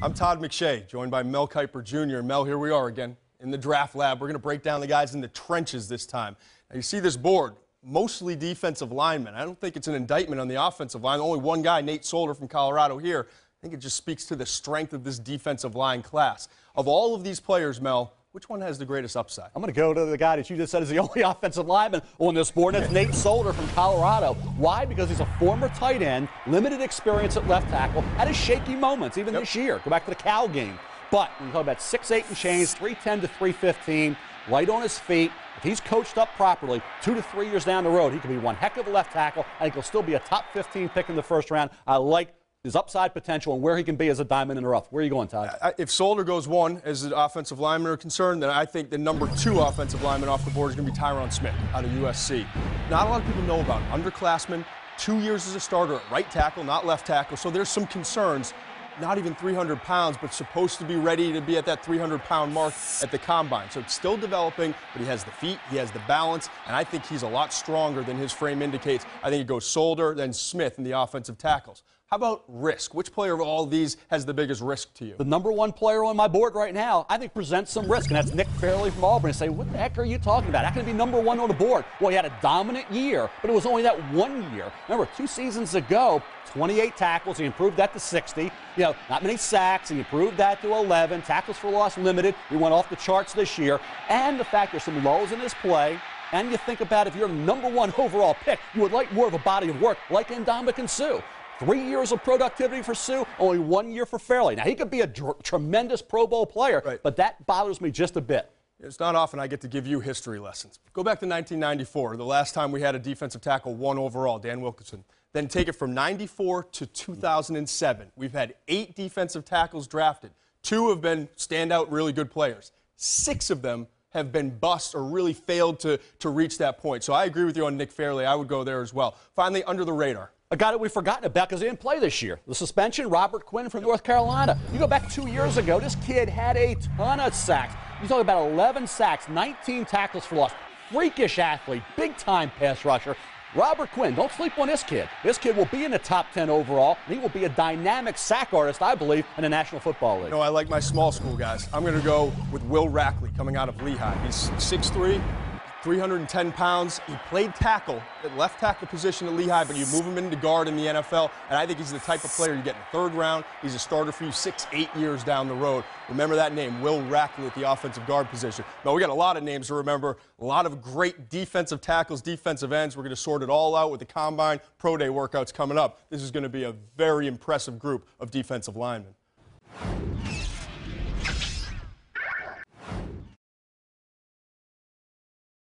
I'm Todd McShay, joined by Mel Kiper Jr. Mel, here we are again in the draft lab. We're going to break down the guys in the trenches this time. Now, you see this board, mostly defensive linemen. I don't think it's an indictment on the offensive line. Only one guy, Nate Solder from Colorado here. I think it just speaks to the strength of this defensive line class. Of all of these players, Mel, which one has the greatest upside? I'm going to go to the guy that you just said is the only offensive lineman on this board, and that's Nate Solder from Colorado. Why? Because he's a former tight end, limited experience at left tackle, had his shaky moments even this year. Go back to the Cal game. But when you talk about 6'8" and change, 310 to 315, light on his feet. If he's coached up properly, 2 to 3 years down the road, he could be one heck of a left tackle. I think he'll still be a top 15 pick in the first round. I like his upside potential and where he can be as a diamond in the rough. Where are you going, Todd? If Solder goes one as an offensive lineman are concerned, then I think the number 2 offensive lineman off the board is going to be Tyron Smith out of USC. Not a lot of people know about him. Underclassman, 2 years as a starter at right tackle, not left tackle, so there's some concerns. Not even 300 pounds, but supposed to be ready to be at that 300-pound mark at the combine. So it's still developing, but he has the feet, he has the balance, and I think he's a lot stronger than his frame indicates. I think it goes Solder, then Smith in the offensive tackles. How about risk? Which player of all these has the biggest risk to you? The number 1 player on my board right now, I think, presents some risk, and that's Nick Fairley from Auburn. And say, what the heck are you talking about? How can he be number 1 on the board? Well, he had a dominant year, but it was only that 1 year. Remember, 2 seasons ago, 28 tackles. He improved that to 60. Not many sacks. He improved that to 11. Tackles for loss limited. He went off the charts this year. And the fact there's some lulls in his play. And you think about if you're a number 1 overall pick, you would like more of a body of work like Ndamukong Suh. 3 years of productivity for Suh, only 1 year for Fairley. Now, he could be a tremendous Pro Bowl player, but that bothers me just a bit. It's not often I get to give you history lessons. Go back to 1994, the last time we had a defensive tackle 1 overall, Dan Wilkinson. Then take it from 94 to 2007. We've had 8 defensive tackles drafted. 2 have been standout, really good players. 6 of them have been bust or really failed to reach that point. So I agree with you on Nick Fairley. I would go there as well. Finally, under the radar. A guy that we've forgotten about because he didn't play this year. The suspension, Robert Quinn from North Carolina. You go back 2 years ago, this kid had a ton of sacks. You talk about 11 sacks, 19 tackles for loss. Freakish athlete, big-time pass rusher. Robert Quinn, don't sleep on this kid. This kid will be in the top 10 overall, and he will be a dynamic sack artist, I believe, in the National Football League. I like my small school guys. I'm going to go with Will Rackley coming out of Lehigh. He's 6'3", 310 pounds. He played tackle, at left tackle position at Lehigh, but you move him into guard in the NFL, and I think he's the type of player you get in the 3rd round. He's a starter for you 6-8 years down the road. Remember that name, Will Rackley at the offensive guard position. Now, we got a lot of names to remember, a lot of great defensive tackles, defensive ends. We're going to sort it all out with the Combine Pro Day workouts coming up. This is going to be a very impressive group of defensive linemen.